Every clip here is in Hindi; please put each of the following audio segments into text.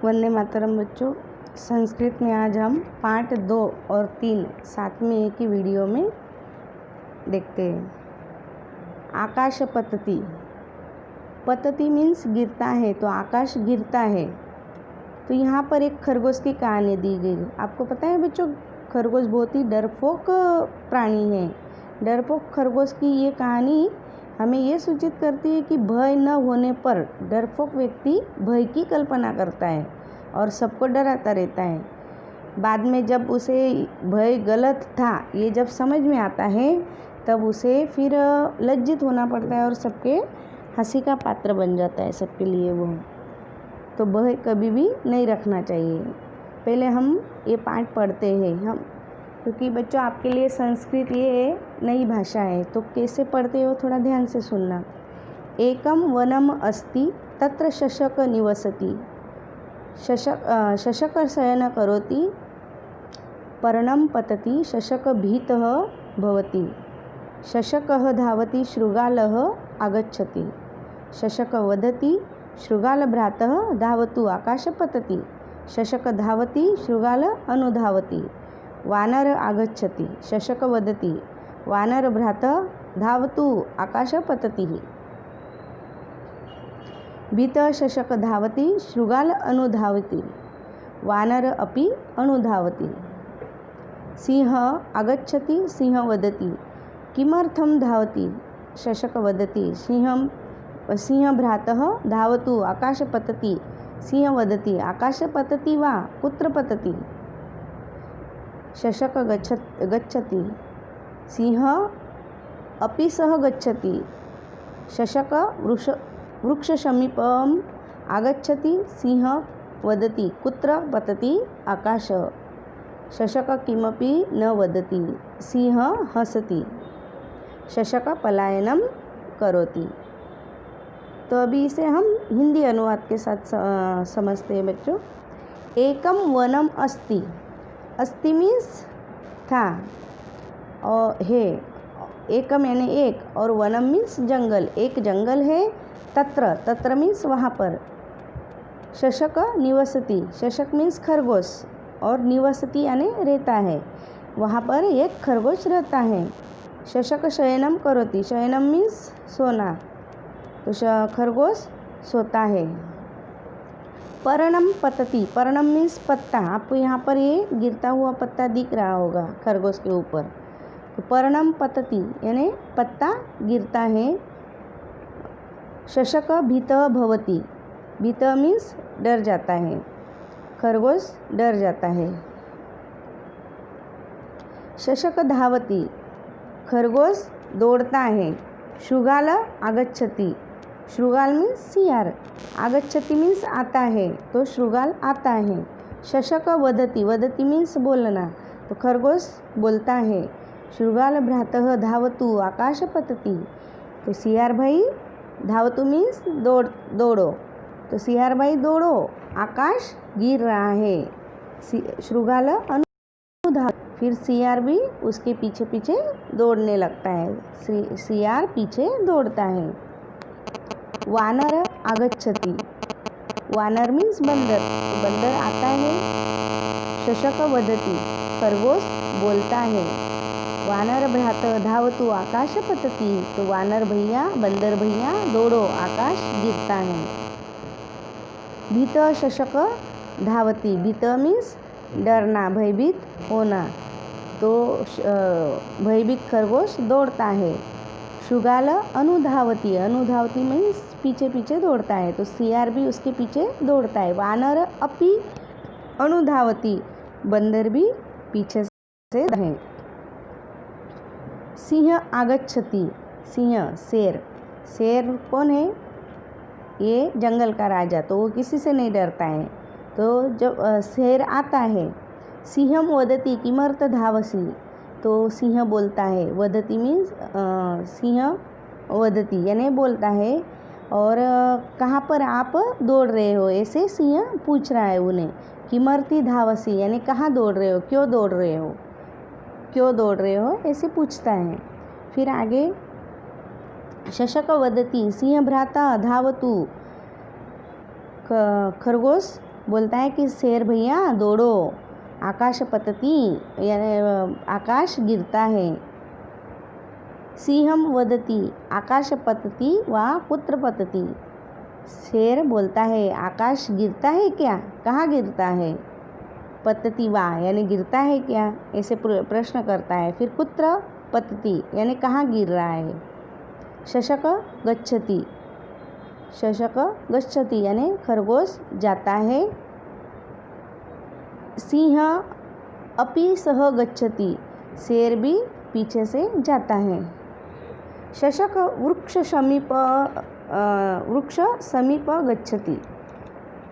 वंदे मातरम बच्चों। संस्कृत में आज हम पार्ट 2 और 3 साथ में एक ही वीडियो में देखते हैं। आकाश पतति। पतति मीन्स गिरता है, तो आकाश गिरता है। तो यहाँ पर एक खरगोश की कहानी दी गई। आपको पता है बच्चों, खरगोश बहुत ही डरपोक प्राणी है। डरपोक खरगोश की ये कहानी हमें ये सूचित करती है कि भय न होने पर डरपोक व्यक्ति भय की कल्पना करता है और सबको डराता रहता है। बाद में जब उसे भय गलत था ये जब समझ में आता है तब उसे फिर लज्जित होना पड़ता है और सबके हंसी का पात्र बन जाता है सबके लिए वो। तो भय कभी भी नहीं रखना चाहिए। पहले हम ये पाठ पढ़ते हैं हम, क्योंकि बच्चों आपके लिए संस्कृत ये नई भाषा है, तो कैसे पढ़ते हो थोड़ा ध्यान से सुनना। एकम वनम अस्ति तत्र शशक निवसति। शशक शयन करोति पर्णम पतति शशक भीतः भवति। शशकः धावति शृगालः आगच्छति। शशक वदति शृगालभ्रातः धावतु आकाश पतति। शशक धावति शृगाल अनुधावति। वानर आगच्छति। शशक वदति वानर भ्रातः धावतु आकाश पतति। भीतः शशक धावति शृगाल अनुधावति। वानर अपि अनुधावति। सिंह आगच्छति। सिंह वदति किमर्थं धावति। शशक वदति सिंह भ्रातः धावतु आकाश पतति। सिंह वदति आकाश पतति वा कुत्र पतति। शशक गच्छति। सिंह अपि सह गच्छति। शशक वृक्षसमीपम् आगच्छति। सिंह वदति कुत्र पतति आकाश। शशक किमपि न वदति। सिंह हसति। शशक पलायनं करोति। तो अभी इसे हम हिंदी अनुवाद के साथ समझते हैं बच्चों। एकम वनम अस्ति। अस्ति मीन्स था और है। एकम यानी एक और वनम मीन्स जंगल। एक जंगल है। तत्र मीन्स वहाँ पर। शशक निवसति। शशक मीन्स खरगोश और निवसति यानी रहता है। वहाँ पर एक खरगोश रहता है। शशक शयनम करोति। शयनम मीन्स सोना, तो खरगोश सोता है। पर्णम पतति। पर्णम मीन्स पत्ता। आपको यहाँ पर ये गिरता हुआ पत्ता दिख रहा होगा खरगोश के ऊपर। तो पर्णम पतति यानी पत्ता गिरता है। शशक भीतः भवति। भीतः मीन्स डर जाता है। खरगोश डर जाता है। शशक धावति। खरगोश दौड़ता है। शृगाल आगच्छति। शृगाल मीन्स सियार। आगच्छति मीन्स आता है, तो शृगाल आता है। शशक वदति। वदति मीन्स बोलना, तो खरगोश बोलता है। शृगाल भ्रातः धावतु आकाश पतति। तो सियार भाई धावतु मीन्स दौड़ो, तो सियार भाई दौड़ो आकाश गिर रहा है। शृगाल अनुधाव। फिर सियार भी उसके पीछे पीछे दौड़ने लगता है। सियार पीछे दौड़ता है। वानर आगच्छति। वानर मीन्स बंदर, तो बंदर आता है। शशक वदति। खरगोश बोलता है। वानर भ्रातः धावतु आकाश पतति। तो वानर भैया बंदर भैया दौड़ो आकाश गिरता है। भीतः शशक धावति। भीतः मीन्स डरना, भयभीत होना, तो भयभीत खरगोश दौड़ता है। शृगाल अनुधावती। अनुधावती मीन्स पीछे पीछे दौड़ता है, तो सियार भी उसके पीछे दौड़ता है। वानर अपि अनुधावती। बंदर भी पीछे से है। सिंह आगच्छति। सिंह शेर। शेर कौन है? ये जंगल का राजा, तो वो किसी से नहीं डरता है। तो जब शेर आता है। सिंहम वदति किमर्थ धावसि। तो सिंह बोलता है। वदति मीन्स सिंह वदति यानी बोलता है, और कहाँ पर आप दौड़ रहे हो ऐसे सिंह पूछ रहा है उन्हें। किमर्थी धावसी यानी कहाँ दौड़ रहे हो, क्यों दौड़ रहे हो, क्यों दौड़ रहे हो ऐसे पूछता है। फिर आगे शशक वदति सिंह भ्राता धावतु। खरगोश बोलता है कि शेर भैया दौड़ो, आकाश पतती यानी आकाश गिरता है। सिंहम वदती आकाश पतती व कुत्र पतती, शेर बोलता है आकाश गिरता है क्या, कहाँ गिरता है। पतती वा यानी गिरता है क्या, ऐसे प्रश्न करता है। फिर कुत्र पतती यानी कहाँ गिर रहा है। शशक गच्छति, शशक गच्छति यानी खरगोश जाता है। सिंह अपि सह गच्छति, शेर भी पीछे से जाता है। शशक वृक्ष समीप गच्छति,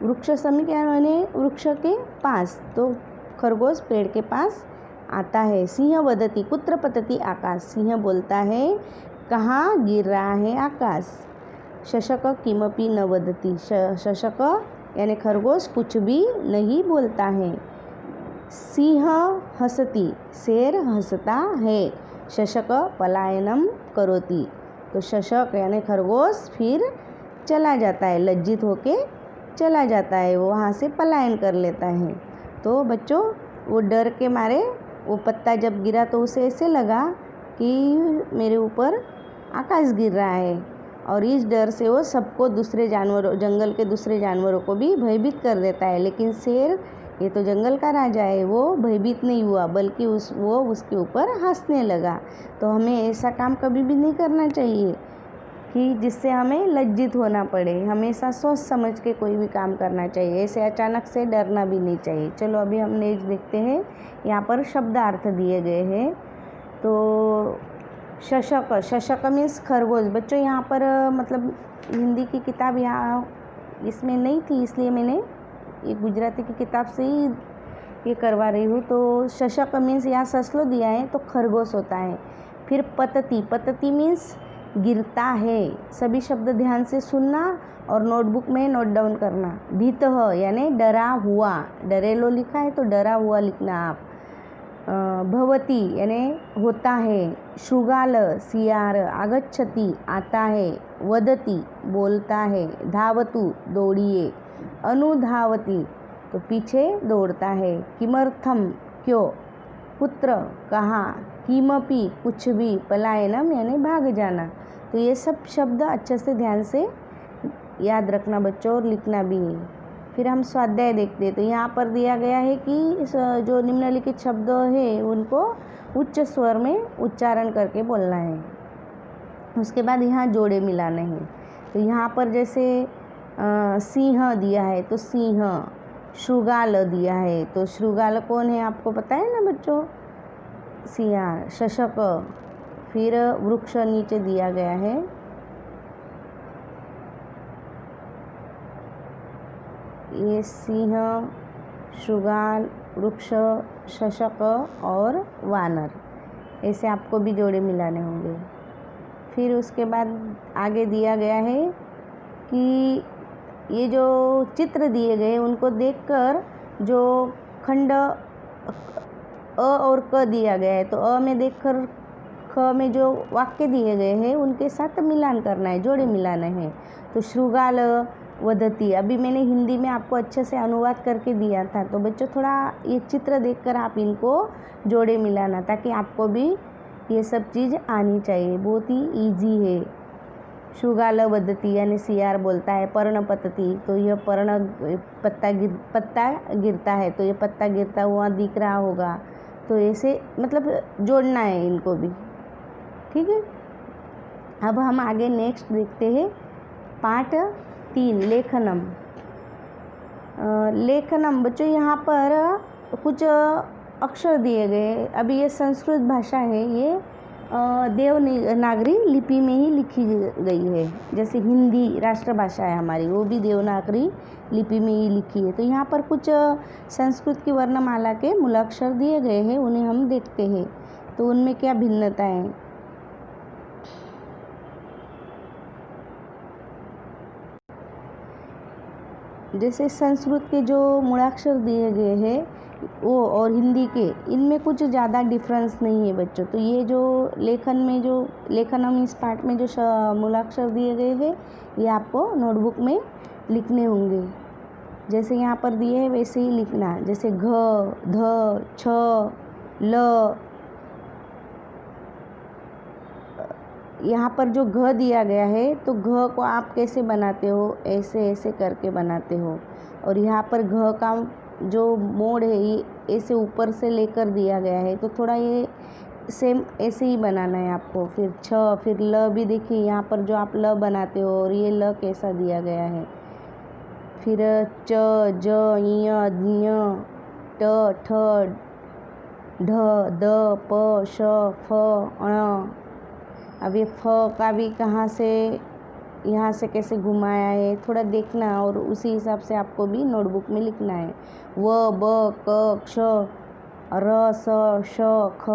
वृक्ष समीप यानी वृक्ष के पास, तो खरगोश पेड़ के पास आता है। सिंह वदति कुत्र पतति आकाश, सिंह बोलता है कहाँ गिर रहा है आकाश। शशक किमपि न वदति, शशक यानी खरगोश कुछ भी नहीं बोलता है। सिंह हसति, शेर हंसता है। शशक पलायनम करोति, तो शशक यानी खरगोश फिर चला जाता है, लज्जित होके चला जाता है, वो वहाँ से पलायन कर लेता है। तो बच्चों वो डर के मारे वो पत्ता जब गिरा तो उसे ऐसे लगा कि मेरे ऊपर आकाश गिर रहा है, और इस डर से वो सबको दूसरे जानवरों, जंगल के दूसरे जानवरों को भी भयभीत कर देता है। लेकिन शेर ये तो जंगल का राजा है, वो भयभीत नहीं हुआ, बल्कि वो उसके ऊपर हंसने लगा। तो हमें ऐसा काम कभी भी नहीं करना चाहिए कि जिससे हमें लज्जित होना पड़े। हमेशा सोच समझ के कोई भी काम करना चाहिए, ऐसे अचानक से डरना भी नहीं चाहिए। चलो अभी हम नेक्स्ट देखते हैं। यहाँ पर शब्दार्थ दिए गए हैं। तो शशक, शशक मीन्स खरगोश। बच्चों यहाँ पर मतलब हिंदी की किताब यहाँ इसमें नहीं थी, इसलिए मैंने ये गुजराती की किताब से ही ये करवा रही हूँ। तो शशक मीन्स यहाँ ससलो दिया है तो खरगोश होता है। फिर पतती, पतती मीन्स गिरता है। सभी शब्द ध्यान से सुनना और नोटबुक में नोट डाउन करना। भीतः यानी डरा हुआ, डरेलो लिखा है तो डरा हुआ लिखना आप। भवती यानी होता है। शृगाल सियार, आगच्छति आता है। वदति बोलता है। धावतु दौड़िए। अनुधावती तो पीछे दौड़ता है। किमर्थम क्यों। कुत्र कहाँ। किमपि कुछ भी। पलायनम यानी भाग जाना। तो ये सब शब्द अच्छे से ध्यान से याद रखना बच्चों, और लिखना भी है। फिर हम स्वाध्याय देखते हैं। तो यहाँ पर दिया गया है कि जो निम्नलिखित शब्द है उनको उच्च स्वर में उच्चारण करके बोलना है। उसके बाद यहाँ जोड़े मिलाने हैं। तो यहाँ पर जैसे सिंह दिया है तो सिंह, शृगाल दिया है तो शृगाल कौन है आपको पता है ना बच्चों, सियार। शशक, फिर वृक्ष नीचे दिया गया है। ये सिंह, शृगाल, वृक्ष, शशक और वानर, ऐसे आपको भी जोड़े मिलाने होंगे। फिर उसके बाद आगे दिया गया है कि ये जो चित्र दिए गए उनको देखकर जो खंड अ और क दिया गया है, तो अ में देखकर ख में जो वाक्य दिए गए हैं उनके साथ मिलान करना है, जोड़े मिलाना है। तो शृगाल वदती, अभी मैंने हिंदी में आपको अच्छे से अनुवाद करके दिया था, तो बच्चों थोड़ा ये चित्र देखकर आप इनको जोड़े मिलाना, ताकि आपको भी ये सब चीज़ आनी चाहिए। बहुत ही ईजी है। शृगाल वदती यानी सियार बोलता है। पर्ण पतती तो यह पर्ण पत्ता गिरता है, तो ये पत्ता गिरता हुआ दिख रहा होगा। तो ऐसे मतलब जोड़ना है इनको भी, ठीक है। अब हम आगे नेक्स्ट देखते हैं पाठ 3 लेखनम। लेखनम बच्चों यहाँ पर कुछ अक्षर दिए गए। अभी ये संस्कृत भाषा है, ये देवनागरी लिपि में ही लिखी गई है। जैसे हिंदी राष्ट्रभाषा है हमारी, वो भी देवनागरी लिपि में ही लिखी है। तो यहाँ पर कुछ संस्कृत की वर्णमाला के मूलाक्षर दिए गए हैं, उन्हें हम देखते हैं तो उनमें क्या भिन्नता है। जैसे संस्कृत के जो मूलाक्षर दिए गए हैं वो और हिंदी के, इनमें कुछ ज़्यादा डिफरेंस नहीं है बच्चों। तो ये जो लेखनम इस पाठ में जो मूलाक्षर दिए गए हैं ये आपको नोटबुक में लिखने होंगे। जैसे यहाँ पर दिए है वैसे ही लिखना, जैसे घ, ध, छ, ल। यहाँ पर जो घ दिया गया है तो घ को आप कैसे बनाते हो, ऐसे ऐसे करके बनाते हो। और यहाँ पर घ का जो मोड़ है ये ऐसे ऊपर से लेकर दिया गया है, तो थोड़ा ये सेम ऐसे ही बनाना है आपको। फिर छ, फिर ल भी देखिए यहाँ पर जो आप ल बनाते हो और ये ल कैसा दिया गया है। फिर च, ज, ञ, ज्ञ, ट, ठ, ढ, द, प, श, फ, ण। अब ये फ का भी कहाँ से, यहाँ से कैसे घुमाया है थोड़ा देखना, और उसी हिसाब से आपको भी नोटबुक में लिखना है। व, ब, क, क्ष, र, स, श, ख,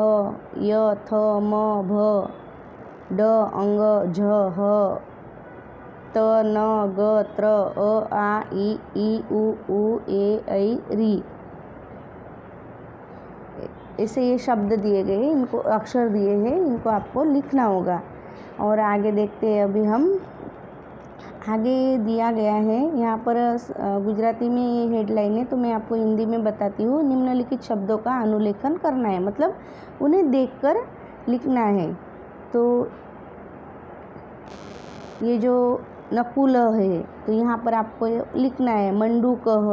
य, थ, म, भ, ड, अंग, झ, ह, त, न, ग, त्र, अ, आ, ई, उ, ए, ऐ, री। ऐसे ये शब्द दिए गए हैं, इनको अक्षर दिए हैं, इनको आपको लिखना होगा। और आगे देखते हैं अभी हम। आगे दिया गया है यहाँ पर गुजराती में ये हेडलाइन है, तो मैं आपको हिंदी में बताती हूँ। निम्नलिखित शब्दों का अनुलेखन करना है, मतलब उन्हें देखकर लिखना है। तो ये जो नकुल है तो यहाँ पर आपको लिखना है मंडूकः,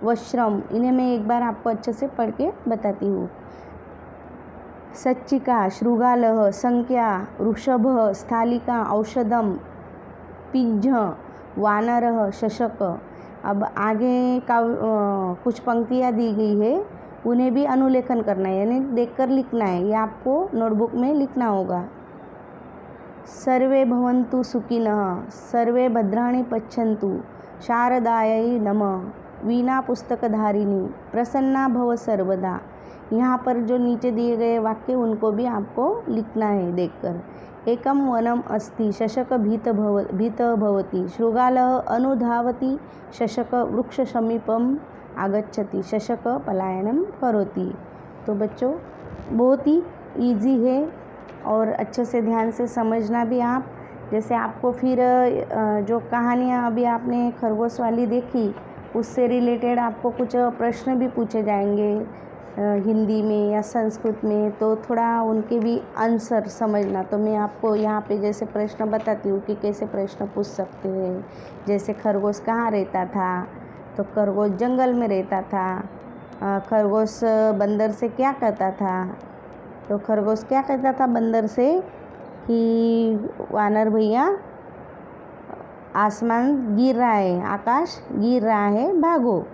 वश्रम। इन्हें मैं एक बार आपको अच्छे से पढ़ के बताती हूँ। सच्चिका, शृगालः, संख्या, वृषभः, स्थालिका, औषधम, पिञ्झ, वानरः, शशक। अब आगे का कुछ पंक्तियाँ दी गई है, उन्हें भी अनुलेखन करना है, यानी देखकर लिखना है। ये आपको नोटबुक में लिखना होगा। सर्वे भवन्तु सुखिनः, सर्वे भद्राणि पश्यन्तु, शारदायै नमः, वीणा पुस्तकधारिणी, प्रसन्ना भव सर्वदा। यहाँ पर जो नीचे दिए गए वाक्य उनको भी आपको लिखना है देखकर। एकम वनम अस्ति, शशक भीत भवति, शृगालः अनुधावति, शशक वृक्ष समीपम आगच्छति, शशक पलायनम करोति। तो बच्चों बहुत ही इजी है और अच्छे से ध्यान से समझना भी आप। जैसे आपको फिर जो कहानियाँ अभी आपने खरगोश वाली देखी उससे रिलेटेड आपको कुछ प्रश्न भी पूछे जाएंगे हिंदी में या संस्कृत में, तो थोड़ा उनके भी आंसर समझना। तो मैं आपको यहाँ पे जैसे प्रश्न बताती हूँ कि कैसे प्रश्न पूछ सकते हैं। जैसे खरगोश कहाँ रहता था, तो खरगोश जंगल में रहता था। खरगोश बंदर से क्या कहता था, तो खरगोश क्या कहता था बंदर से कि वानर भैया आसमान गिर रहा है, आकाश गिर रहा है, भागो।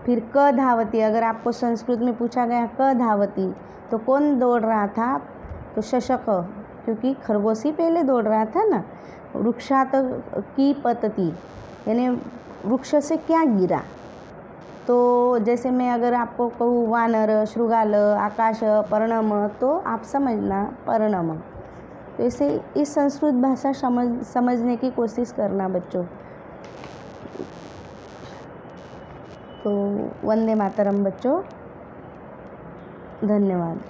फिर क धावती, अगर आपको संस्कृत में पूछा गया क धावती तो कौन दौड़ रहा था, तो शशक, क्योंकि खरगोश ही पहले दौड़ रहा था ना। वृक्षात की पतती, यानी वृक्ष से क्या गिरा। तो जैसे मैं अगर आपको कहूँ वानर, शृगाल, आकाश, पर्णम, तो आप समझना पर्णम। तो इसे इस संस्कृत भाषा समझने की कोशिश करना बच्चों। तो वंदे मातरम बच्चों, धन्यवाद।